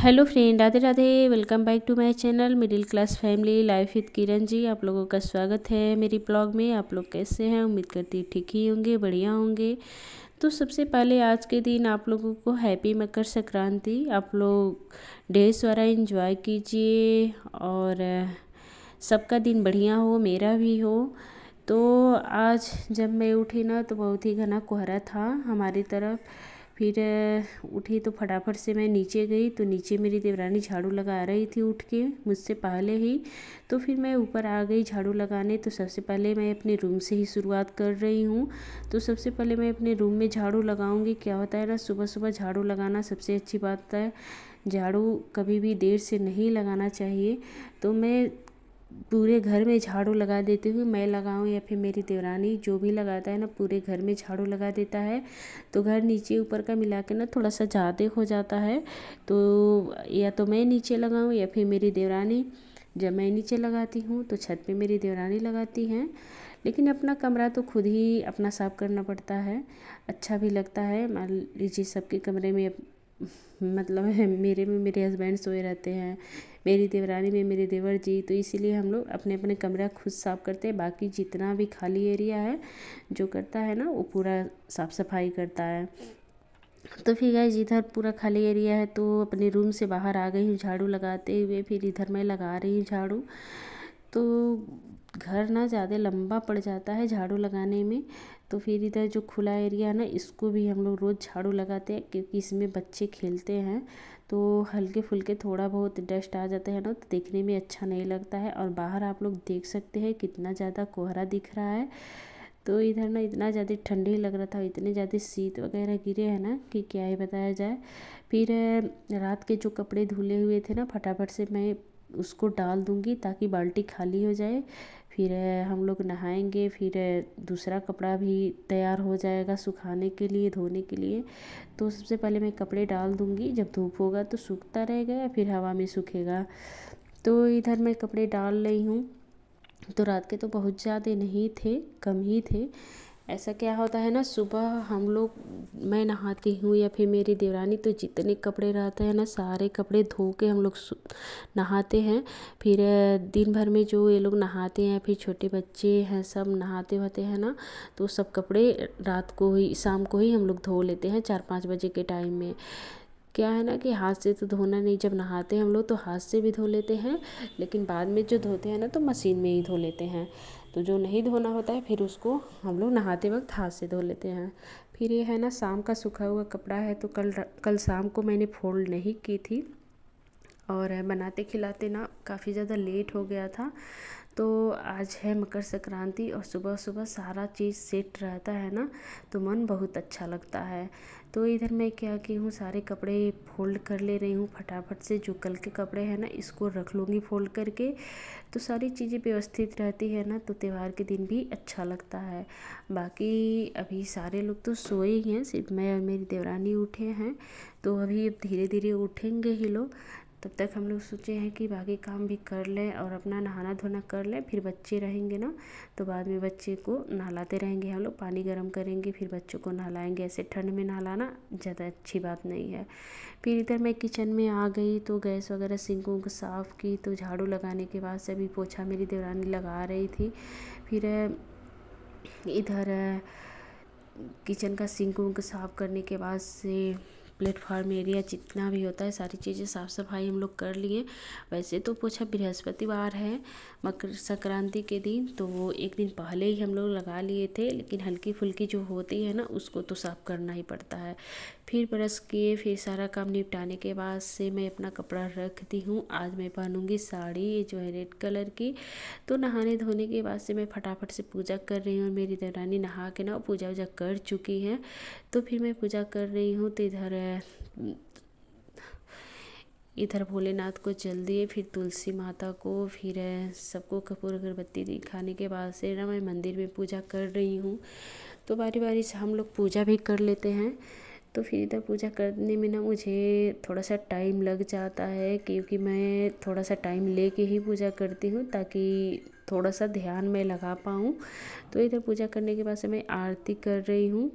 Hello friend, Radhe Radhe. Welcome back to my channel middle class family life with Kiran ji. आप लोगों का स्वागत है मेरी ब्लॉग में। आप लोग कैसे हैं? उम्मीद करती ठीक ही होंगे, बढ़िया होंगे। तो सबसे पहले आज के दिन आप लोगों को हैप्पी मकर संक्रांति। आप लोग ढेर सारा एंजॉय कीजिए और सबका दिन बढ़िया हो, मेरा भी हो। तो आज जब मैं उठी ना तो बहुत ही घना कोहरा था हमारी तरफ। फिर उठी तो फटाफट से मैं नीचे गई तो नीचे मेरी देवरानी झाड़ू लगा रही थी उठ के मुझसे पहले ही। तो फिर मैं ऊपर आ गई झाड़ू लगाने। तो सबसे पहले मैं अपने रूम से ही शुरुआत कर रही हूँ। तो सबसे पहले मैं अपने रूम में झाड़ू लगाऊंगी। क्या होता है ना, सुबह सुबह झाड़ू लगाना सबसे अच्छी बात है। झाड़ू कभी भी देर से नहीं लगाना चाहिए। तो मैं पूरे घर में झाड़ू लगा देती हूँ। मैं लगाऊँ या फिर मेरी देवरानी, जो भी लगाता है ना, पूरे घर में झाड़ू लगा देता है। तो घर नीचे ऊपर का मिला के ना थोड़ा सा ज़्यादा हो जाता है। तो या तो मैं नीचे लगाऊँ या फिर मेरी देवरानी। जब मैं नीचे लगाती हूँ तो छत पे मेरी देवरानी लगाती हैं। लेकिन अपना कमरा तो खुद ही अपना साफ़ करना पड़ता है। अच्छा भी लगता है। मान लीजिए सबके कमरे में मतलब है, मेरे में मेरे हस्बैंड सोए रहते हैं, मेरी देवरानी में मेरे देवर जी। तो इसीलिए हम लोग अपने अपने कमरा खुद साफ़ करते हैं। बाकी जितना भी खाली एरिया है जो करता है ना वो पूरा साफ़ सफाई करता है। तो फिर गाइस इधर पूरा खाली एरिया है तो अपने रूम से बाहर आ गई हूँ झाड़ू लगाते हुए। फिर इधर मैं लगा रही हूँ झाड़ू। तो घर ना ज़्यादा लंबा पड़ जाता है झाड़ू लगाने में। तो फिर इधर जो खुला एरिया है ना, इसको भी हम लोग रोज़ झाड़ू लगाते हैं क्योंकि इसमें बच्चे खेलते हैं। तो हल्के फुल्के थोड़ा बहुत डस्ट आ जाते हैं ना तो देखने में अच्छा नहीं लगता है। और बाहर आप लोग देख सकते हैं कितना ज़्यादा कोहरा दिख रहा है। तो इधर ना इतना ज़्यादा ठंडी लग रहा था, इतने ज़्यादा शीत वगैरह गिरे हैं ना कि क्या ही बताया जाए। फिर रात के जो कपड़े धुले हुए थे ना, फटाफट से मैं उसको डाल दूँगी ताकि बाल्टी खाली हो जाए। फिर हम लोग नहाएंगे। फिर दूसरा कपड़ा भी तैयार हो जाएगा सुखाने के लिए, धोने के लिए। तो सबसे पहले मैं कपड़े डाल दूँगी, जब धूप होगा तो सूखता रहेगा या फिर हवा में सूखेगा। तो इधर मैं कपड़े डाल रही हूँ। तो रात के तो बहुत ज़्यादा नहीं थे, कम ही थे। ऐसा क्या होता है ना, सुबह हम लोग, मैं नहाती हूँ या फिर मेरी देवरानी, तो जितने कपड़े रहते हैं ना सारे कपड़े धो के हम लोग नहाते हैं। फिर दिन भर में जो ये लोग नहाते हैं, फिर छोटे बच्चे हैं सब नहाते होते हैं ना, तो सब कपड़े रात को ही, शाम को ही हम लोग धो लेते हैं 4-5 बजे के टाइम में। क्या है ना कि हाथ से तो धोना नहीं, जब नहाते हैं हम लोग तो हाथ से भी धो लेते हैं, लेकिन बाद में जो धोते हैं ना तो मशीन में ही धो लेते हैं। तो जो नहीं धोना होता है फिर उसको हम लोग नहाते वक्त हाथ से धो लेते हैं। फिर ये है ना, शाम का सूखा हुआ कपड़ा है तो कल शाम को मैंने फोल्ड नहीं की थी। और बनाते खिलाते ना काफ़ी ज़्यादा लेट हो गया था। तो आज है मकर संक्रांति और सुबह सुबह सारा चीज़ सेट रहता है ना, तो मन बहुत अच्छा लगता है। तो इधर मैं क्या की हूँ, सारे कपड़े फोल्ड कर ले रही हूँ फटाफट से। जो कल के कपड़े हैं ना इसको रख लूँगी फोल्ड करके। तो सारी चीज़ें व्यवस्थित रहती है ना, तो त्यौहार के दिन भी अच्छा लगता है। बाकी अभी सारे लोग तो सोए ही हैं, सिर्फ मैं और मेरी देवरानी उठे हैं। तो अभी अब धीरे धीरे उठेंगे ही लोग। तब तक हम लोग सोचे हैं कि बाकी काम भी कर लें और अपना नहाना धोना कर लें। फिर बच्चे रहेंगे ना तो बाद में बच्चे को नहलाते रहेंगे हम लोग, पानी गर्म करेंगे फिर बच्चों को नहलाएंगे। ऐसे ठंड में नहलाना ज़्यादा अच्छी बात नहीं है। फिर इधर मैं किचन में आ गई तो गैस वगैरह सिंक को साफ़ की। तो झाड़ू लगाने के बाद से अभी पोछा मेरी देवरानी लगा रही थी। फिर इधर किचन का सिंक उंक साफ़ करने के बाद से प्लेटफार्म एरिया जितना भी होता है सारी चीज़ें साफ़ सफाई हम लोग कर लिए। वैसे तो पोछा बृहस्पतिवार है मकर संक्रांति के दिन, तो वो एक दिन पहले ही हम लोग लगा लिए थे, लेकिन हल्की फुल्की जो होती है ना उसको तो साफ़ करना ही पड़ता है। फिर ब्रश किए, फिर सारा काम निपटाने के बाद से मैं अपना कपड़ा रख दी हूँ। आज मैं पहनूँगी साड़ी, ये जो है रेड कलर की। तो नहाने धोने के बाद से मैं फटाफट से पूजा कर रही हूँ। मेरी देवरानी नहा के ना पूजा वूजा कर चुकी है। तो फिर मैं पूजा कर रही हूँ। तो इधर भोलेनाथ को जल दिए, फिर तुलसी माता को, फिर सबको कपूर अगरबत्ती दिखाने के बाद से ना मैं मंदिर में पूजा कर रही हूँ। तो बारी बारी से हम लोग पूजा भी कर लेते हैं। तो फिर इधर पूजा करने में ना मुझे थोड़ा सा टाइम लग जाता है, क्योंकि मैं थोड़ा सा टाइम लेके ही पूजा करती हूँ ताकि थोड़ा सा ध्यान में लगा पाऊँ। तो इधर पूजा करने के बाद से मैं आरती कर रही हूँ।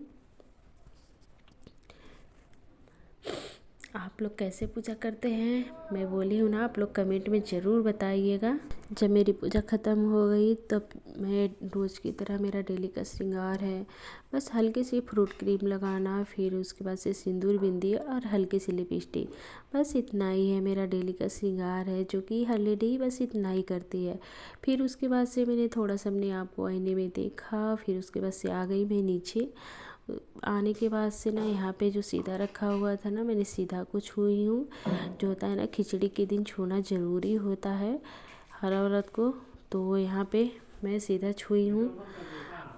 आप लोग कैसे पूजा करते हैं, मैं बोली हूँ ना, आप लोग कमेंट में ज़रूर बताइएगा। जब मेरी पूजा ख़त्म हो गई तब मैं रोज़ की तरह मेरा डेली का श्रृंगार है बस हल्की सी फ्रूट क्रीम लगाना, फिर उसके बाद से सिंदूर बिंदी और हल्की सी लिपस्टिक, बस इतना ही है मेरा डेली का श्रृंगार है, जो कि हर लेडी बस इतना ही करती है। फिर उसके बाद से मैंने थोड़ा सा अपने आप को आईने में देखा, फिर उसके बाद से आ गई मैं नीचे। आने के बाद से ना यहाँ पे जो सीधा रखा हुआ था ना, मैंने सीधा को छुई हूँ। जो होता है ना, खिचड़ी के दिन छूना ज़रूरी होता है हर औरत को, तो यहाँ पे मैं सीधा छुई हूँ।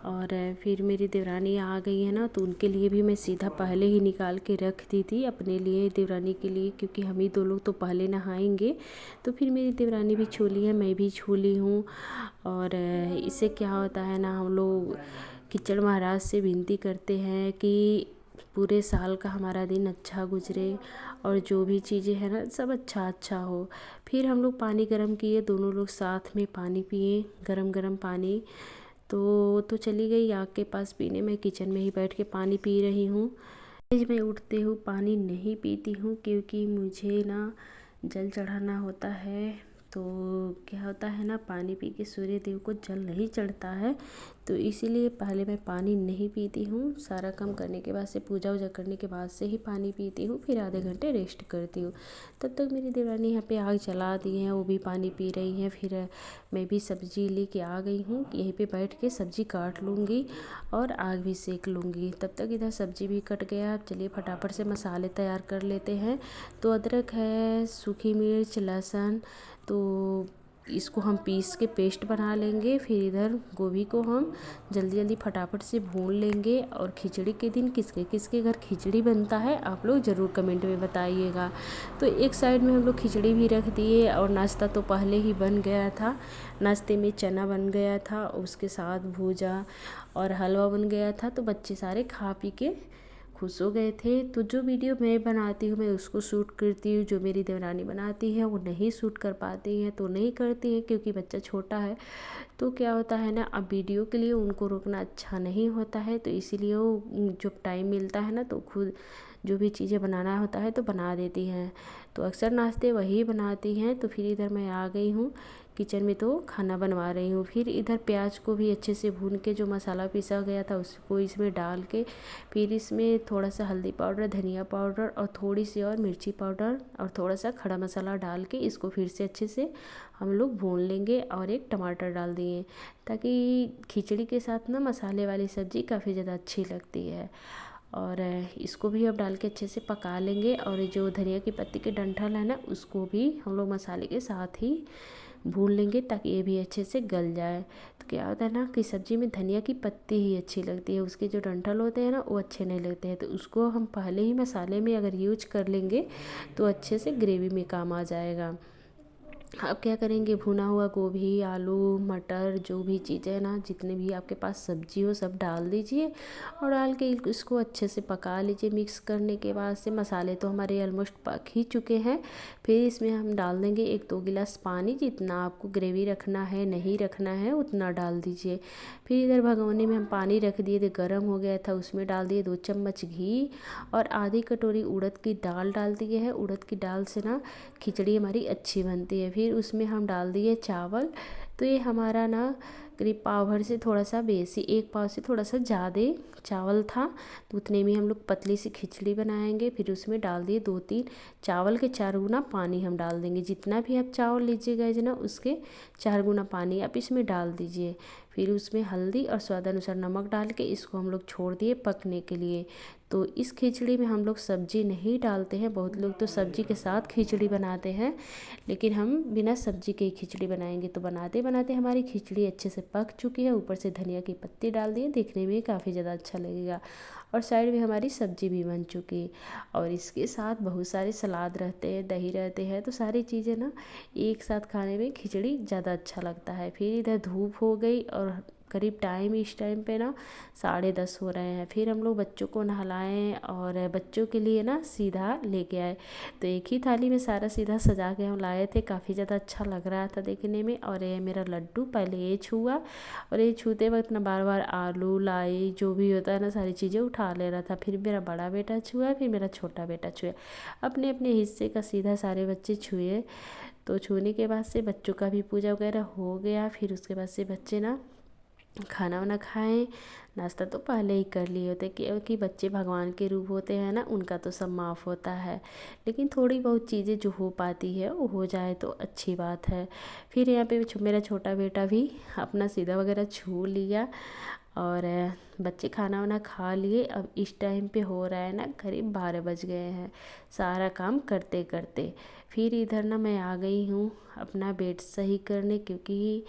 और फिर मेरी देवरानी आ गई है ना, तो उनके लिए भी मैं सीधा पहले ही निकाल के रख दी थी, अपने लिए देवरानी के लिए, क्योंकि हम ही दो लोग तो पहले नहाएंगे। तो फिर मेरी देवरानी भी छू ली है, मैं भी छू ली हूँ। और इससे क्या होता है ना, हम लोग कीचड़ महाराज से विनती करते हैं कि पूरे साल का हमारा दिन अच्छा गुजरे और जो भी चीज़ें हैं ना सब अच्छा अच्छा हो। फिर हम लोग पानी गर्म किए, दोनों लोग साथ में पानी पिए, गरम गरम पानी। तो चली गई आग के पास पीने, मैं किचन में ही बैठ के पानी पी रही हूँ। आज मैं उठते हुए पानी नहीं पीती हूँ, क्योंकि मुझे ना जल चढ़ाना होता है। तो क्या होता है ना, पानी पी के सूर्य देव को जल नहीं चढ़ता है, तो इसीलिए पहले मैं पानी नहीं पीती हूँ। सारा काम करने के बाद से, पूजा वूजा करने के बाद से ही पानी पीती हूँ, फिर आधे घंटे रेस्ट करती हूँ। तब तक मेरी देवरानी यहाँ पे आग जला दी है, वो भी पानी पी रही हैं। फिर मैं भी सब्जी लेके आ गई हूँ, यहीं पे बैठ के सब्जी काट लूँगी और आग भी सेक लूँगी। तब तक इधर सब्जी भी कट गया। चलिए फटाफट से मसाले तैयार कर लेते हैं। तो अदरक है, सूखी मिर्च, लहसुन, तो इसको हम पीस के पेस्ट बना लेंगे। फिर इधर गोभी को हम जल्दी जल्दी फटाफट से भून लेंगे। और खिचड़ी के दिन किसके किसके घर खिचड़ी बनता है, आप लोग ज़रूर कमेंट में बताइएगा। तो एक साइड में हम लोग खिचड़ी भी रख दिए, और नाश्ता तो पहले ही बन गया था। नाश्ते में चना बन गया था, उसके साथ भूजा और हलवा बन गया था। तो बच्चे सारे खा पी के खुश हो गए थे। तो जो वीडियो मैं बनाती हूँ मैं उसको शूट करती हूँ, जो मेरी देवरानी बनाती है वो नहीं शूट कर पाती हैं, तो नहीं करती हैं, क्योंकि बच्चा छोटा है। तो क्या होता है ना, अब वीडियो के लिए उनको रोकना अच्छा नहीं होता है, तो इसीलिए वो जब टाइम मिलता है ना तो खुद जो भी चीज़ें बनाना होता है तो बना देती हैं। तो अक्सर नाश्ते वही बनाती हैं। तो फिर इधर मैं आ गई हूँ किचन में, तो खाना बनवा रही हूँ। फिर इधर प्याज को भी अच्छे से भून के, जो मसाला पीसा गया था उसको इसमें डाल के, फिर इसमें थोड़ा सा हल्दी पाउडर, धनिया पाउडर और थोड़ी सी और मिर्ची पाउडर और थोड़ा सा खड़ा मसाला डाल के इसको फिर से अच्छे से हम लोग भून लेंगे। और एक टमाटर डाल दिए, ताकि खिचड़ी के साथ ना मसाले वाली सब्ज़ी काफ़ी ज़्यादा अच्छी लगती है। और इसको भी अब डाल के अच्छे से पका लेंगे। और जो धनिया की पत्ती के डंठल है ना, उसको भी हम लोग मसाले के साथ ही भून लेंगे, ताकि ये भी अच्छे से गल जाए। तो क्या होता है ना कि सब्ज़ी में धनिया की पत्ती ही अच्छी लगती है, उसके जो डंठल होते हैं ना वो अच्छे नहीं लगते हैं। तो उसको हम पहले ही मसाले में अगर यूज कर लेंगे तो अच्छे से ग्रेवी में काम आ जाएगा। अब क्या करेंगे, भुना हुआ गोभी, आलू, मटर, जो भी चीज़ें ना, जितने भी आपके पास सब्जी हो सब डाल दीजिए। और डाल के इसको अच्छे से पका लीजिए। मिक्स करने के बाद से मसाले तो हमारे ऑलमोस्ट पक ही चुके हैं। फिर इसमें हम डाल देंगे 1-2 गिलास पानी, जितना आपको ग्रेवी रखना है, नहीं रखना है उतना डाल दीजिए। फिर इधर भगोने में हम पानी रख दिए थे, गर्म हो गया था, उसमें डाल दिए 2 चम्मच घी और आधी कटोरी उड़द की दाल डाल दिए है। उड़द की दाल से ना खिचड़ी हमारी अच्छी बनती है। फिर उसमें हम डाल दिए चावल। तो ये हमारा ना करीब पाव भर से थोड़ा सा बेसी, 1 पाव से थोड़ा सा ज़्यादा चावल था, तो उतने में हम लोग पतली सी खिचड़ी बनाएंगे। फिर उसमें डाल दिए 2-3 चावल के 4 गुना पानी हम डाल देंगे। जितना भी आप चावल लीजिएगा ना, उसके 4 गुना पानी आप इसमें डाल दीजिए। फिर उसमें हल्दी और स्वाद अनुसार नमक डाल के इसको हम लोग छोड़ दिए पकने के लिए। तो इस खिचड़ी में हम लोग सब्ज़ी नहीं डालते हैं, बहुत लोग तो सब्ज़ी के साथ खिचड़ी बनाते हैं, लेकिन हम बिना सब्ज़ी के ही खिचड़ी बनाएंगे। तो बनाते बनाते हमारी खिचड़ी अच्छे से पक चुकी है, ऊपर से धनिया की पत्ती डाल दिए, देखने में काफ़ी ज़्यादा अच्छा लगेगा। और साइड में हमारी सब्ज़ी भी बन चुकी। और इसके साथ बहुत सारे सलाद रहते हैं, दही रहते हैं, तो सारी चीज़ें ना एक साथ खाने में खिचड़ी ज़्यादा अच्छा लगता है। फिर इधर धूप हो गई और करीब टाइम इस टाइम पे ना 10:30 हो रहे हैं। फिर हम लोग बच्चों को नहलाएं और बच्चों के लिए ना सीधा लेके आए। तो एक ही थाली में सारा सीधा सजा के हम लाए थे, काफ़ी ज़्यादा अच्छा लग रहा था देखने में। और ये मेरा लड्डू पहले ये छुआ, और ये छूते वक्त ना बार बार आलू लाई जो भी होता है ना सारी चीज़ें उठा ले रहा था। फिर मेरा बड़ा बेटा छुआ, फिर मेरा छोटा बेटा छुआ, अपने अपने हिस्से का सीधा सारे बच्चे छुए। तो छूने के बाद से बच्चों का भी पूजा वगैरह हो गया। फिर उसके बाद से बच्चे ना खाना वाना खाएं। नाश्ता तो पहले ही कर लिए होते, क्योंकि बच्चे भगवान के रूप होते हैं ना, उनका तो सब माफ़ होता है। लेकिन थोड़ी बहुत चीज़ें जो हो पाती है वो हो जाए तो अच्छी बात है। फिर यहाँ पे मेरा छोटा बेटा भी अपना सीधा वगैरह छू लिया, और बच्चे खाना वाना खा लिए। अब इस टाइम पे हो रहा है ना करीब 12 बज गए हैं सारा काम करते करते। फिर इधर ना मैं आ गई हूँ अपना बेड सही करने, क्योंकि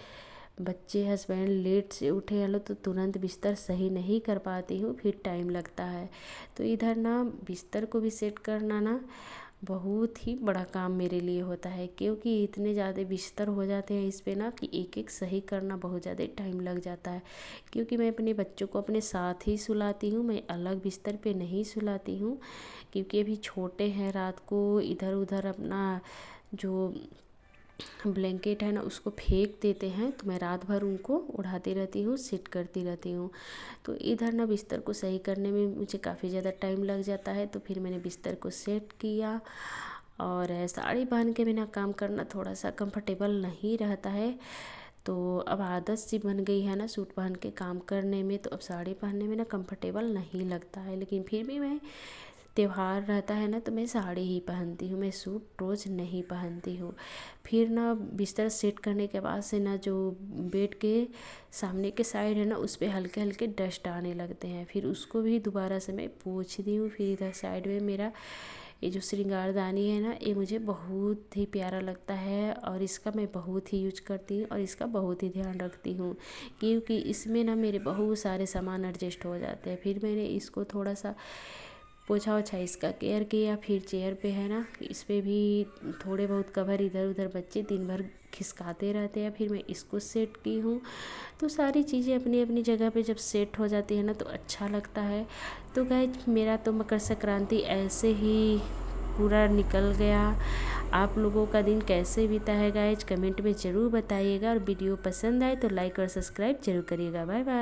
बच्चे हस्बैंड लेट से उठे हैं लोग तो तुरंत बिस्तर सही नहीं कर पाती हूँ, फिर टाइम लगता है। तो इधर ना बिस्तर को भी सेट करना ना बहुत ही बड़ा काम मेरे लिए होता है, क्योंकि इतने ज़्यादा बिस्तर हो जाते हैं इस पे ना कि एक एक सही करना बहुत ज़्यादा टाइम लग जाता है। क्योंकि मैं अपने बच्चों को अपने साथ ही सुलाती हूँ, मैं अलग बिस्तर पे नहीं सुलाती हूँ, क्योंकि अभी छोटे हैं, रात को इधर उधर अपना जो ब्लैंकेट है ना उसको फेंक देते हैं। तो मैं रात भर उनको उड़ाती रहती हूँ, सेट करती रहती हूँ। तो इधर ना बिस्तर को सही करने में मुझे काफ़ी ज़्यादा टाइम लग जाता है। तो फिर मैंने बिस्तर को सेट किया, और साड़ी पहन के बिना काम करना थोड़ा सा कंफर्टेबल नहीं रहता है। तो अब आदत सी बन गई है ना सूट पहन के काम करने में, तो अब साड़ी पहनने में ना कंफर्टेबल नहीं लगता है। लेकिन फिर भी मैं त्योहार रहता है ना तो मैं साड़ी ही पहनती हूँ, मैं सूट रोज़ नहीं पहनती हूँ। फिर ना बिस्तर सेट करने के बाद से ना जो बेड के सामने के साइड है ना उस पर हल्के हल्के डस्ट आने लगते हैं, फिर उसको भी दोबारा से मैं पोंछती हूँ। फिर इधर साइड में मेरा ये जो श्रृंगारदानी है ना ये मुझे बहुत ही प्यारा लगता है, और इसका मैं बहुत ही यूज करती हूँ और इसका बहुत ही ध्यान रखती हूँ, क्योंकि इसमें ना मेरे बहुत सारे सामान एडजस्ट हो जाते हैं। फिर मैंने इसको थोड़ा सा पोछा ओछा इसका केयर किया। फिर चेयर पे है ना इस पर भी थोड़े बहुत कवर इधर उधर बच्चे दिन भर खिसकाते रहते हैं, फिर मैं इसको सेट की हूँ। तो सारी चीज़ें अपनी अपनी जगह पे जब सेट हो जाती है ना तो अच्छा लगता है। तो गाइस मेरा तो मकर संक्रांति ऐसे ही पूरा निकल गया। आप लोगों का दिन कैसे बीता है गाइस कमेंट में ज़रूर बताइएगा, और वीडियो पसंद आए तो लाइक और सब्सक्राइब जरूर करिएगा। Bye bye.